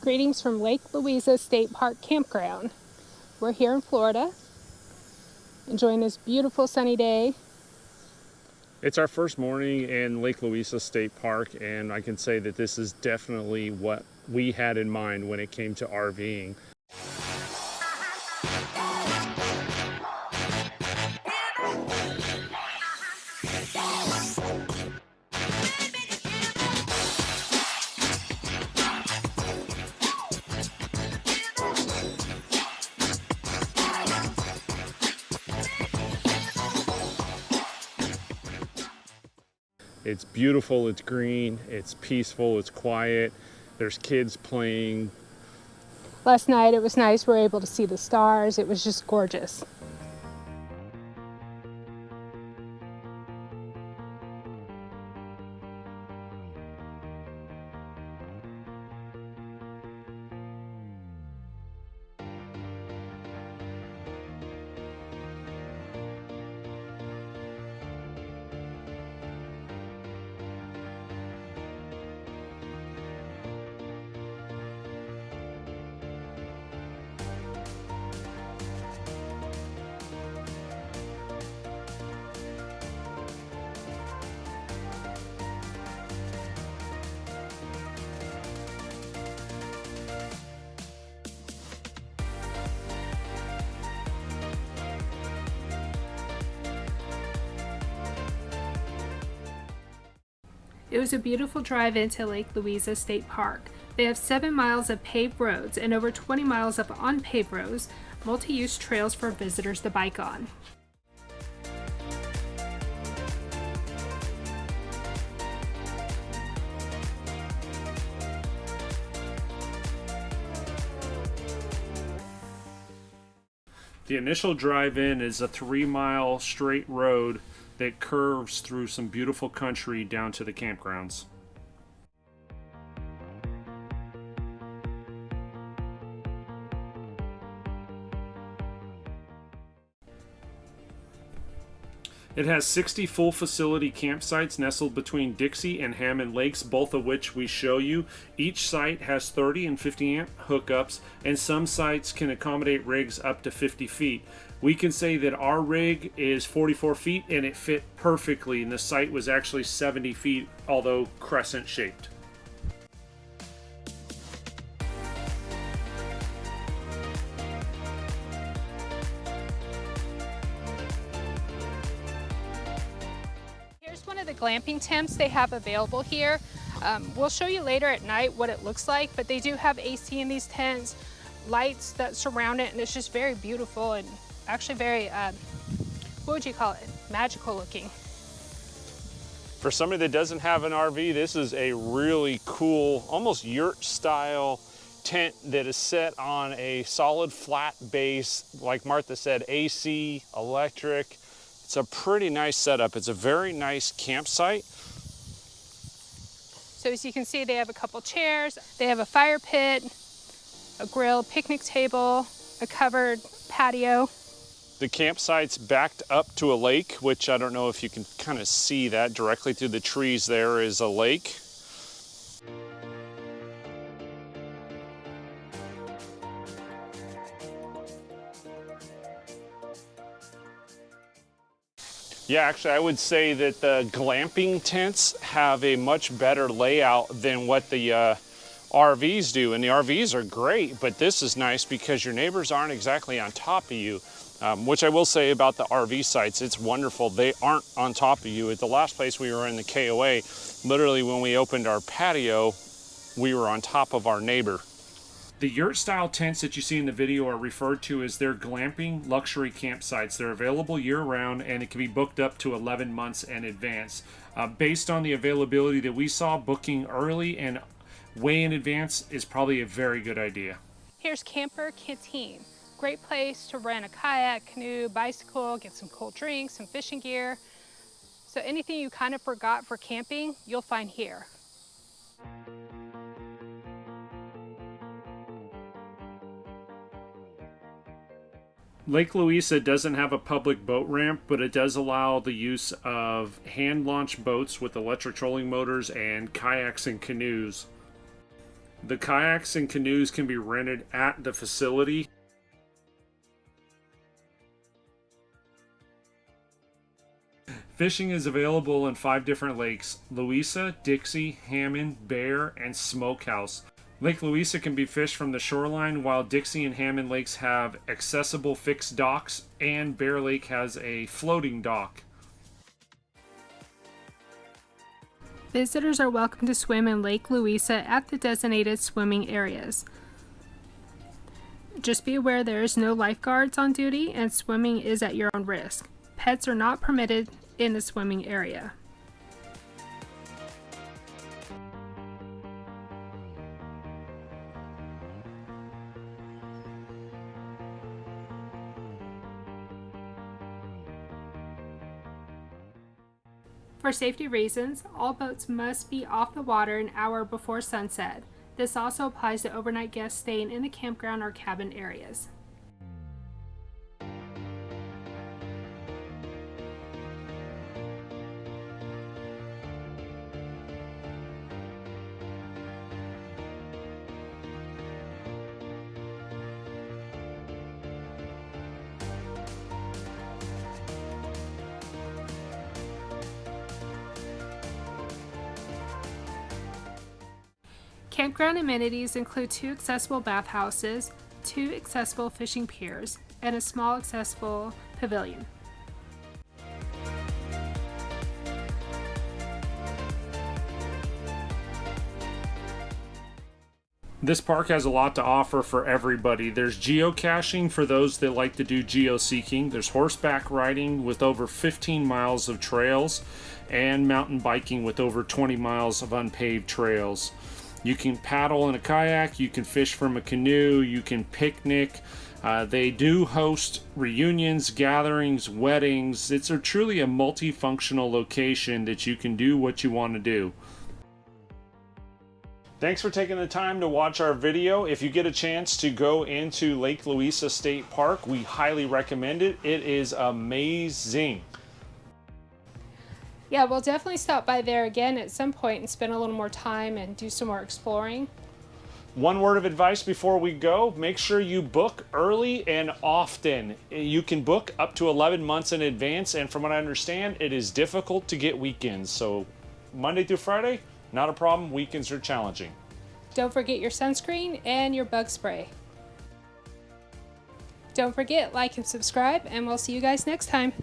Greetings from Lake Louisa State Park Campground. We're here in Florida, enjoying this beautiful sunny day. It's our first morning in Lake Louisa State Park, and I can say that this is definitely what we had in mind when it came to RVing. It's beautiful, it's green, it's peaceful, it's quiet. There's kids playing. Last night it was nice. We were able to see the stars. It was just gorgeous. It was a beautiful drive into Lake Louisa State Park. They have 7 miles of paved roads and over 20 miles of unpaved roads, multi-use trails for visitors to bike on. The initial drive-in is a 3-mile straight road that curves through some beautiful country down to the campgrounds. It has 60 full facility campsites nestled between Dixie and Hammond Lakes, both of which we show you. Each site has 30 and 50 amp hookups, and some sites can accommodate rigs up to 50 feet. We can say that our rig is 44 feet and it fit perfectly, and the site was actually 70 feet, although crescent shaped. One of the glamping tents they have available here. We'll show you later at night what it looks like, but they do have AC in these tents, lights that surround it, and it's just very beautiful and actually very, what would you call it, magical looking. For somebody that doesn't have an RV, this is a really cool, almost yurt style tent that is set on a solid flat base. Like Martha said, AC, electric. It's a pretty nice setup. It's a very nice campsite. So as you can see, they have a couple chairs. They have a fire pit, a grill, picnic table, a covered patio. The campsite's backed up to a lake, which I don't know if you can kind of see that directly through the trees. There is a lake. Yeah, actually, I would say that the glamping tents have a much better layout than what the RVs do. And the RVs are great, but this is nice because your neighbors aren't exactly on top of you, which I will say about the RV sites, it's wonderful. They aren't on top of you. At the last place we were in, the KOA, literally when we opened our patio, we were on top of our neighbor. The yurt-style tents that you see in the video are referred to as their glamping luxury campsites. They're available year-round, and it can be booked up to 11 months in advance. Based on the availability that we saw, booking early and way in advance is probably a very good idea. Here's Camper Canteen. Great place to rent a kayak, canoe, bicycle, get some cold drinks, some fishing gear. So anything you kind of forgot for camping, you'll find here. Lake Louisa doesn't have a public boat ramp, but it does allow the use of hand-launched boats with electric trolling motors and kayaks and canoes. The kayaks and canoes can be rented at the facility. Fishing is available in 5 different lakes: Louisa, Dixie, Hammond, Bear, and Smokehouse. Lake Louisa can be fished from the shoreline, while Dixie and Hammond lakes have accessible fixed docks, and Bear Lake has a floating dock. Visitors are welcome to swim in Lake Louisa at the designated swimming areas. Just be aware there is no lifeguards on duty and swimming is at your own risk. Pets are not permitted in the swimming area. For safety reasons, all boats must be off the water an hour before sunset. This also applies to overnight guests staying in the campground or cabin areas. Campground amenities include 2 accessible bathhouses, 2 accessible fishing piers, and a small accessible pavilion. This park has a lot to offer for everybody. There's geocaching for those that like to do geoseeking. There's horseback riding with over 15 miles of trails, and mountain biking with over 20 miles of unpaved trails. You can paddle in a kayak, you can fish from a canoe, you can picnic. They do host reunions, gatherings, weddings. It's truly a multifunctional location that you can do what you want to do. Thanks for taking the time to watch our video. If you get a chance to go into Lake Louisa State Park, we highly recommend it. It is amazing. Yeah, we'll definitely stop by there again at some point and spend a little more time and do some more exploring. One word of advice before we go: make sure you book early and often. You can book up to 11 months in advance, and from what I understand, it is difficult to get weekends. So Monday through Friday, not a problem. Weekends are challenging. Don't forget your sunscreen and your bug spray. Don't forget, like and subscribe, and we'll see you guys next time.